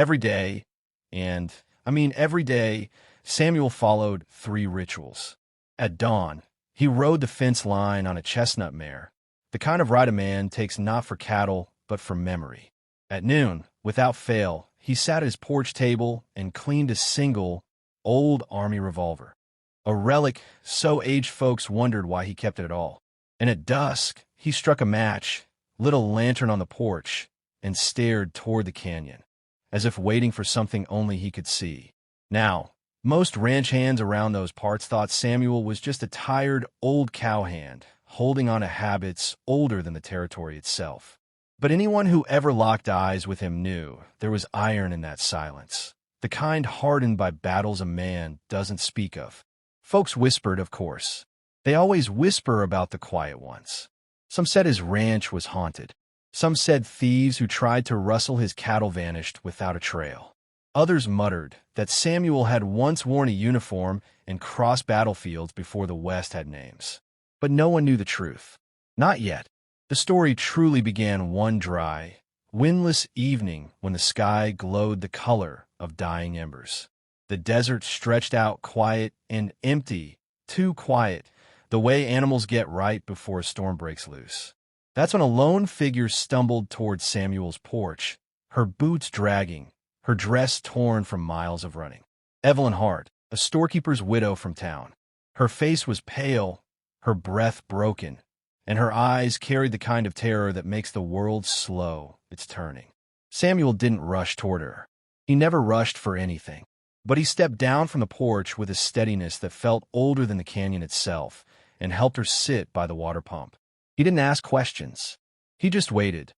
Every day, every day, Samuel followed 3 rituals. At dawn, he rode the fence line on a chestnut mare, the kind of ride a man takes not for cattle, but for memory. At noon, without fail, he sat at his porch table and cleaned a single, old army revolver. A relic so aged folks wondered why he kept it at all. And at dusk, he struck a match, lit a lantern on the porch, and stared toward the canyon, as if waiting for something only he could see. Now, most ranch hands around those parts thought Samuel was just a tired, old cowhand, holding on to habits older than the territory itself. But anyone who ever locked eyes with him knew there was iron in that silence, the kind hardened by battles a man doesn't speak of. Folks whispered, of course. They always whisper about the quiet ones. Some said his ranch was haunted. Some said thieves who tried to rustle his cattle vanished without a trail. Others muttered that Samuel had once worn a uniform and crossed battlefields before the West had names. But no one knew the truth. Not yet. The story truly began one dry, windless evening when the sky glowed the color of dying embers. The desert stretched out quiet and empty, too quiet, the way animals get right before a storm breaks loose. That's when a lone figure stumbled toward Samuel's porch, her boots dragging, her dress torn from miles of running. Evelyn Hart, a storekeeper's widow from town. Her face was pale, her breath broken, and her eyes carried the kind of terror that makes the world slow its turning. Samuel didn't rush toward her. He never rushed for anything. But he stepped down from the porch with a steadiness that felt older than the canyon itself and helped her sit by the water pump. He didn't ask questions. He just waited,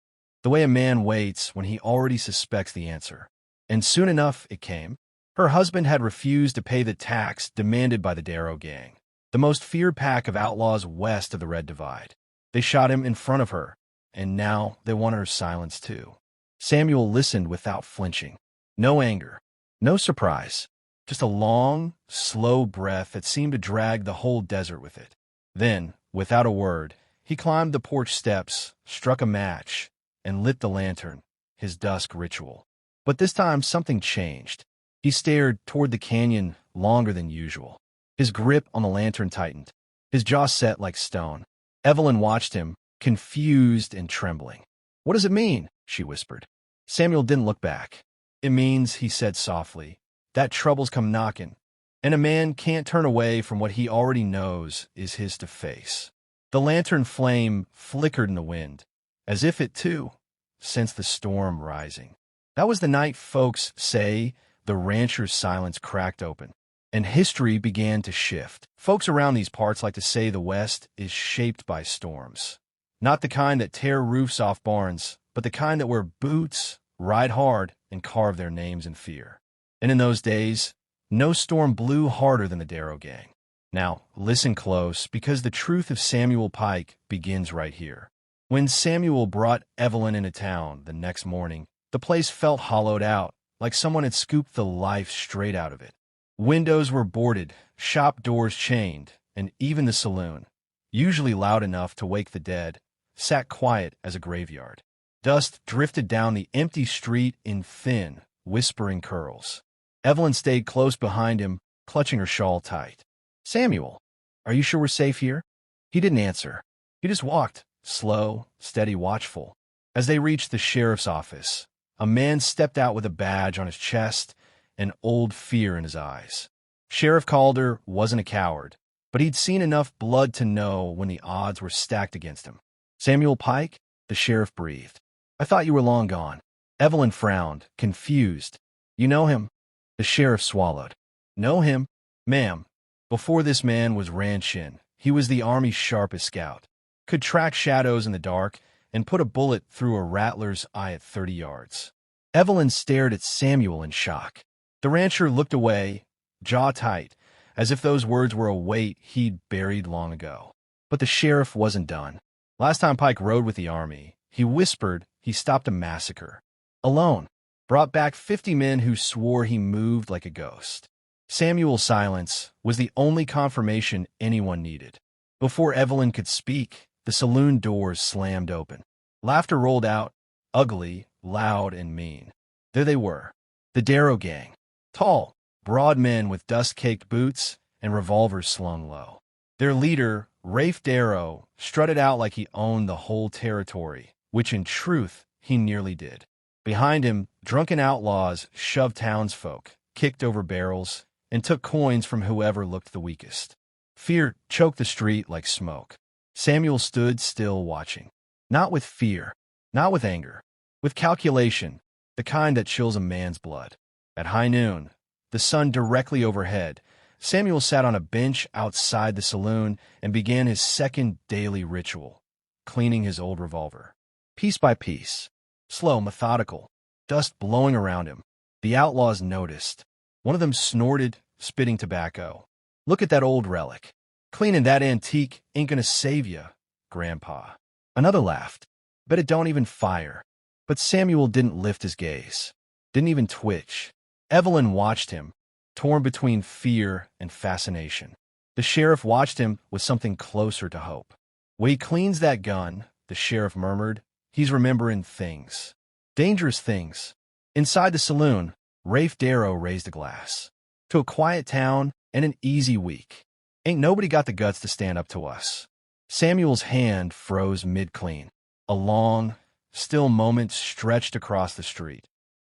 the way a man waits when he already suspects the answer. And soon enough it came. Her husband had refused to pay the tax demanded by the Darrow gang, the most feared pack of outlaws west of the Red Divide. They shot him in front of her, and now they wanted her silence too. Samuel listened without flinching. No anger, no surprise, just a long, slow breath that seemed to drag the whole desert with it. Then, without a word, he climbed the porch steps, struck a match, and lit the lantern, his dusk ritual. But this time something changed. He stared toward the canyon longer than usual. His grip on the lantern tightened, his jaw set like stone. Evelyn watched him, confused and trembling. "What does it mean?" she whispered. Samuel didn't look back. "It means," he said softly, "that trouble's come knocking, and a man can't turn away from what he already knows is his to face." The lantern flame flickered in the wind, as if it, too, sensed the storm rising. That was the night folks say the rancher's silence cracked open, and history began to shift. Folks around these parts like to say the West is shaped by storms. Not the kind that tear roofs off barns, but the kind that wear boots, ride hard, and carve their names in fear. And in those days, no storm blew harder than the Darrow gang. Now, listen close, because the truth of Samuel Pike begins right here. When Samuel brought Evelyn into town the next morning, the place felt hollowed out, like someone had scooped the life straight out of it. Windows were boarded, shop doors chained, and even the saloon, usually loud enough to wake the dead, sat quiet as a graveyard. Dust drifted down the empty street in thin, whispering curls. Evelyn stayed close behind him, clutching her shawl tight. "Samuel, are you sure we're safe here?" He didn't answer. He just walked, slow, steady, watchful. As they reached the sheriff's office, a man stepped out with a badge on his chest and old fear in his eyes. Sheriff Calder wasn't a coward, but he'd seen enough blood to know when the odds were stacked against him. "Samuel Pike?" the sheriff breathed. "I thought you were long gone." Evelyn frowned, confused. "You know him?" The sheriff swallowed. "Know him? Ma'am, before this man was ran shin, he was the Army's sharpest scout. Could track shadows in the dark and put a bullet through a rattler's eye at 30 yards. Evelyn stared at Samuel in shock. The rancher looked away, jaw tight, as if those words were a weight he'd buried long ago. But the sheriff wasn't done. Last time Pike rode with the Army, he whispered he stopped a massacre. Alone. Brought back 50 men who swore he moved like a ghost. Samuel's silence was the only confirmation anyone needed. Before Evelyn could speak, the saloon doors slammed open. Laughter rolled out, ugly, loud, and mean. There they were, The Darrow Gang. Tall, broad men with dust-caked boots and revolvers slung low. Their leader, Rafe Darrow, strutted out like he owned the whole territory, which in truth he nearly did. Behind him, drunken outlaws shoved townsfolk, kicked over barrels, and took coins from whoever looked the weakest. Fear choked the street like smoke. Samuel stood still watching. Not with fear, not with anger, with calculation, the kind that chills a man's blood. At high noon, the sun directly overhead, Samuel sat on a bench outside the saloon and began his second daily ritual, cleaning his old revolver. Piece by piece, slow, methodical, dust blowing around him. The outlaws noticed. One of them snorted, spitting tobacco. "Look at that old relic. Cleaning that antique ain't gonna save you, Grandpa." Another laughed. "Bet it don't even fire." But Samuel didn't lift his gaze, didn't even twitch. Evelyn watched him, torn between fear and fascination. The sheriff watched him with something closer to hope. "When he cleans that gun," the sheriff murmured, "he's remembering things. Dangerous things." Inside the saloon, Rafe Darrow raised a glass. "To a quiet town and an easy week. Ain't nobody got the guts to stand up to us." Samuel's hand froze mid-clean. A long, still moment stretched across the street,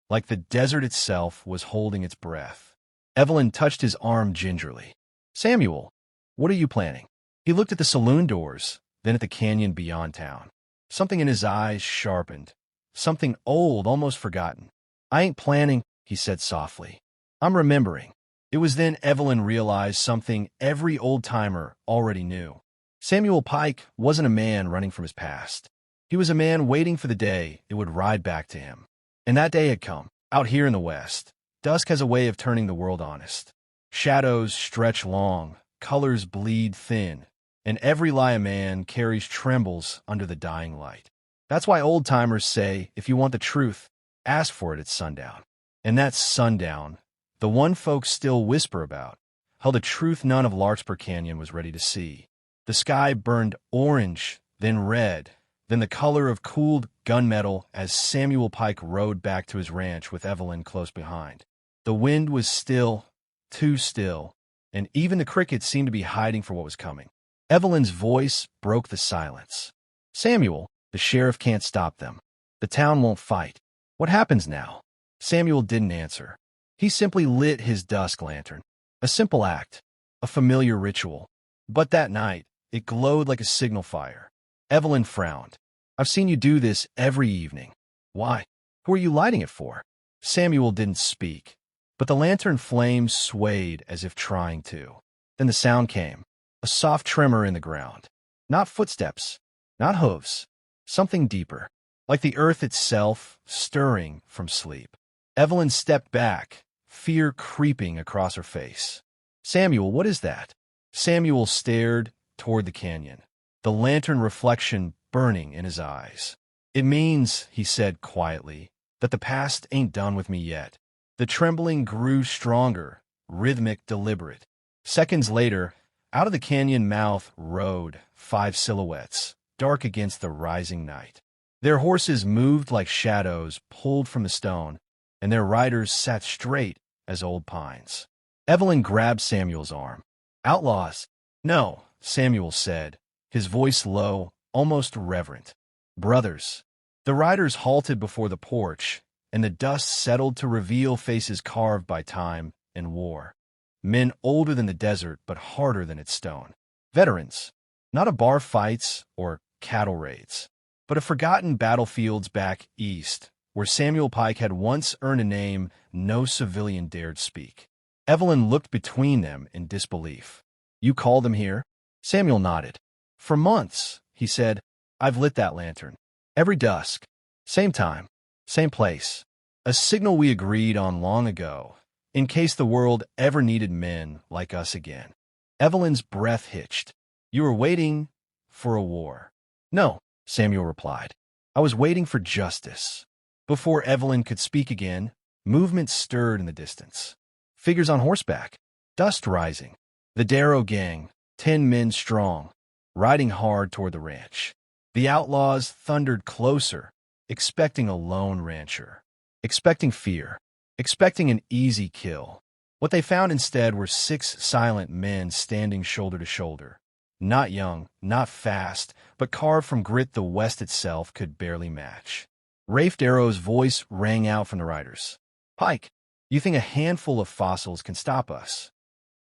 like the desert itself was holding its breath. Evelyn touched his arm gingerly. "Samuel, what are you planning?" He looked at the saloon doors, then at the canyon beyond town. Something in his eyes sharpened, something old, almost forgotten. "I ain't planning," he said softly. "I'm remembering." It was then Evelyn realized something every old-timer already knew. Samuel Pike wasn't a man running from his past. He was a man waiting for the day it would ride back to him. And that day had come, out here in the West. Dusk has a way of turning the world honest. Shadows stretch long, colors bleed thin, and every lie a man carries trembles under the dying light. That's why old-timers say, if you want the truth, ask for it at sundown. And that sundown, the one folks still whisper about, held a truth none of Larkspur Canyon was ready to see. The sky burned orange, then red, then the color of cooled gunmetal as Samuel Pike rode back to his ranch with Evelyn close behind. The wind was still, too still, and even the crickets seemed to be hiding for what was coming. Evelyn's voice broke the silence. "Samuel, the sheriff can't stop them. The town won't fight. What happens now?" Samuel didn't answer. He simply lit his dusk lantern. A simple act, a familiar ritual. But that night, it glowed like a signal fire. Evelyn frowned. "I've seen you do this every evening. Why? Who are you lighting it for?" Samuel didn't speak, but the lantern flames swayed as if trying to. Then the sound came, a soft tremor in the ground. Not footsteps, not hooves, something deeper, like the earth itself stirring from sleep. Evelyn stepped back, fear creeping across her face. "Samuel, what is that?" Samuel stared toward the canyon, the lantern reflection burning in his eyes. "It means," he said quietly, "that the past ain't done with me yet." The trembling grew stronger, rhythmic, deliberate. Seconds later, out of the canyon mouth rode 5 silhouettes, dark against the rising night. Their horses moved like shadows pulled from the stone, and their riders sat straight as old pines. Evelyn grabbed Samuel's arm. "Outlaws?" "No," Samuel said, his voice low, almost reverent. "Brothers." The riders halted before the porch, and the dust settled to reveal faces carved by time and war. Men older than the desert, but harder than its stone. Veterans, not of bar fights or cattle raids, but of forgotten battlefields back east, where Samuel Pike had once earned a name no civilian dared speak. Evelyn looked between them in disbelief. "You called them here?" Samuel nodded. "For months," he said, "I've lit that lantern. Every dusk. Same time. Same place. A signal we agreed on long ago, in case the world ever needed men like us again." Evelyn's breath hitched. "You were waiting for a war." "No," Samuel replied. "I was waiting for justice." Before Evelyn could speak again, movement stirred in the distance. Figures on horseback. Dust rising. The Darrow Gang, 10 men strong, riding hard toward the ranch. The outlaws thundered closer, expecting a lone rancher, expecting fear, expecting an easy kill. What they found instead were 6 silent men standing shoulder to shoulder. Not young, not fast, but carved from grit the West itself could barely match. Rafe Darrow's voice rang out from the riders. "Pike, you think a handful of fossils can stop us?"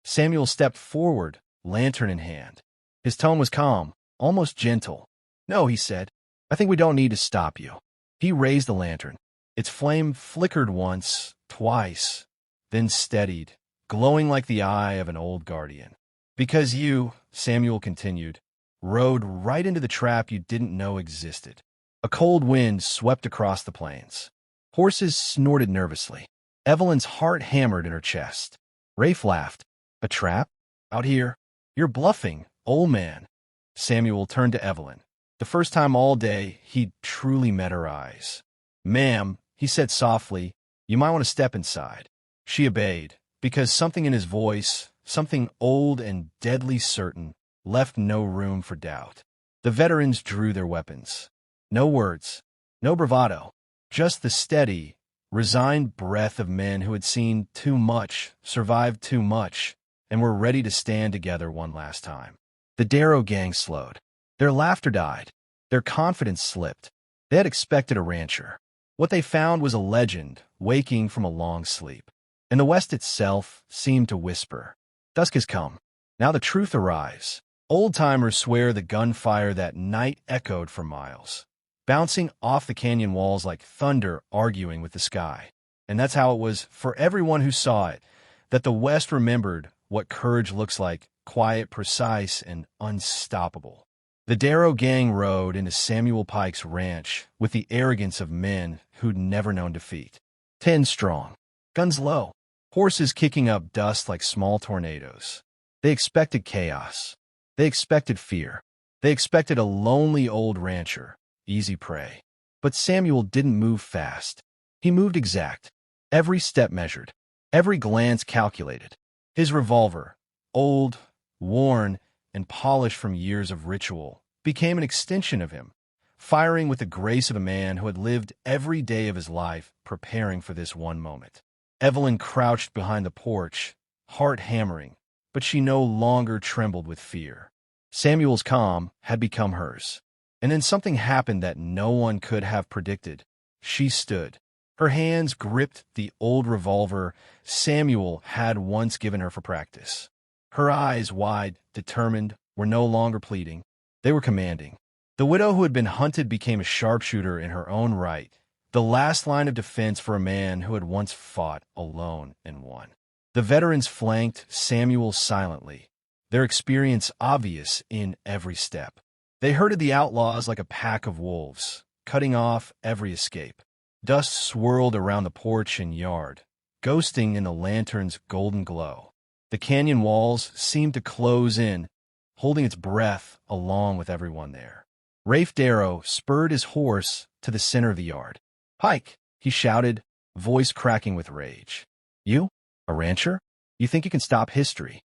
Samuel stepped forward, lantern in hand. His tone was calm, almost gentle. "No," he said. "I think we don't need to stop you." He raised the lantern. Its flame flickered once, twice, then steadied, glowing like the eye of an old guardian. "Because you," Samuel continued, "rode right into the trap you didn't know existed." A cold wind swept across the plains. Horses snorted nervously. Evelyn's heart hammered in her chest. Rafe laughed. "A trap? Out here? You're bluffing, old man." Samuel turned to Evelyn. The first time all day he'd truly met her eyes. "Ma'am," he said softly, "you might want to step inside." She obeyed, because something in his voice, something old and deadly certain, left no room for doubt. The veterans drew their weapons. No words, no bravado, just the steady, resigned breath of men who had seen too much, survived too much, and were ready to stand together one last time. The Darrow gang slowed. Their laughter died. Their confidence slipped. They had expected a rancher. What they found was a legend waking from a long sleep. And the West itself seemed to whisper, "Dusk has come. Now the truth arrives." Old-timers swear the gunfire that night echoed for miles, bouncing off the canyon walls like thunder arguing with the sky. And that's how it was for everyone who saw it, that the West remembered what courage looks like, quiet, precise, and unstoppable. The Darrow gang rode into Samuel Pike's ranch with the arrogance of men who'd never known defeat. 10 strong, guns low, horses kicking up dust like small tornadoes. They expected chaos. They expected fear. They expected a lonely old rancher, easy prey. But Samuel didn't move fast. He moved exact. Every step measured. Every glance calculated. His revolver, old, worn, and polished from years of ritual, became an extension of him, firing with the grace of a man who had lived every day of his life preparing for this one moment. Evelyn crouched behind the porch, heart hammering, but she no longer trembled with fear. Samuel's calm had become hers. And then something happened that no one could have predicted. She stood. Her hands gripped the old revolver Samuel had once given her for practice. Her eyes, wide, determined, were no longer pleading. They were commanding. The widow who had been hunted became a sharpshooter in her own right, the last line of defense for a man who had once fought alone and won. The veterans flanked Samuel silently, their experience obvious in every step. They herded the outlaws like a pack of wolves, cutting off every escape. Dust swirled around the porch and yard, ghosting in the lantern's golden glow. The canyon walls seemed to close in, holding its breath along with everyone there. Rafe Darrow spurred his horse to the center of the yard. "Pike," he shouted, voice cracking with rage. "You? A rancher? You think you can stop history?"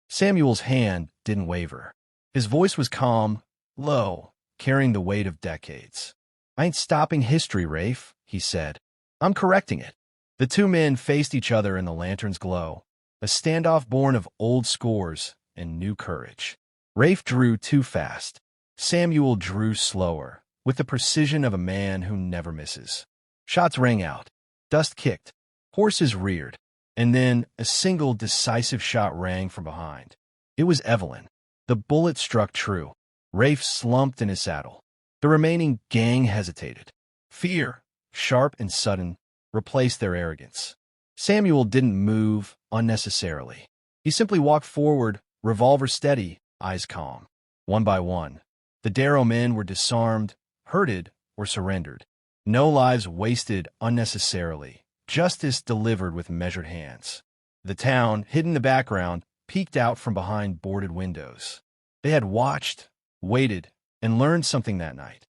Samuel's hand didn't waver. His voice was calm, low, carrying the weight of decades. "I ain't stopping history, Rafe," he said. "I'm correcting it." The two men faced each other in the lantern's glow, a standoff born of old scores and new courage. Rafe drew too fast. Samuel drew slower, with the precision of a man who never misses. Shots rang out. Dust kicked. Horses reared. And then a single decisive shot rang from behind. It was Evelyn. The bullet struck true. Rafe slumped in his saddle. The remaining gang hesitated. Fear, sharp and sudden, replaced their arrogance. Samuel didn't move unnecessarily. He simply walked forward, revolver steady, eyes calm. One by one, the Darrow men were disarmed, herded, or surrendered. No lives wasted unnecessarily. Justice delivered with measured hands. The town, hidden in the background, peeked out from behind boarded windows. They had watched, waited, and learned something that night.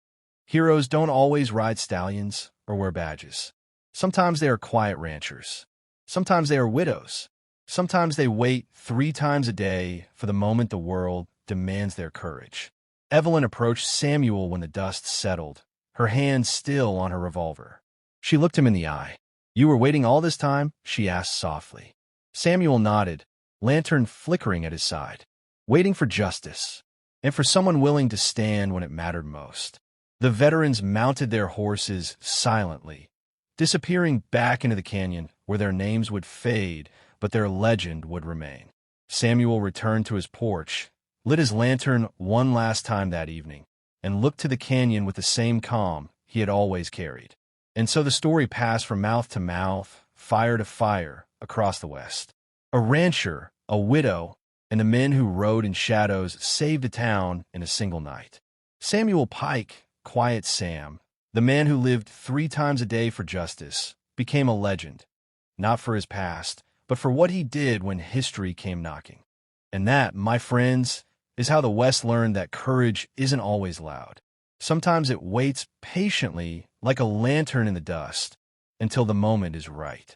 Heroes don't always ride stallions or wear badges. Sometimes they are quiet ranchers. Sometimes they are widows. Sometimes they wait 3 times a day for the moment the world demands their courage. Evelyn approached Samuel when the dust settled, her hand still on her revolver. She looked him in the eye. "You were waiting all this time?" she asked softly. Samuel nodded, lantern flickering at his side. "Waiting for justice, and for someone willing to stand when it mattered most." The veterans mounted their horses silently, disappearing back into the canyon where their names would fade, but their legend would remain. Samuel returned to his porch, lit his lantern one last time that evening, and looked to the canyon with the same calm he had always carried. And so the story passed from mouth to mouth, fire to fire, across the West. A rancher, a widow, and the men who rode in shadows saved a town in a single night. Samuel Pike, Quiet Sam, the man who lived 3 times a day for justice, became a legend, not for his past, but for what he did when history came knocking. And that, my friends, is how the West learned that courage isn't always loud. Sometimes it waits patiently, like a lantern in the dust, until the moment is right.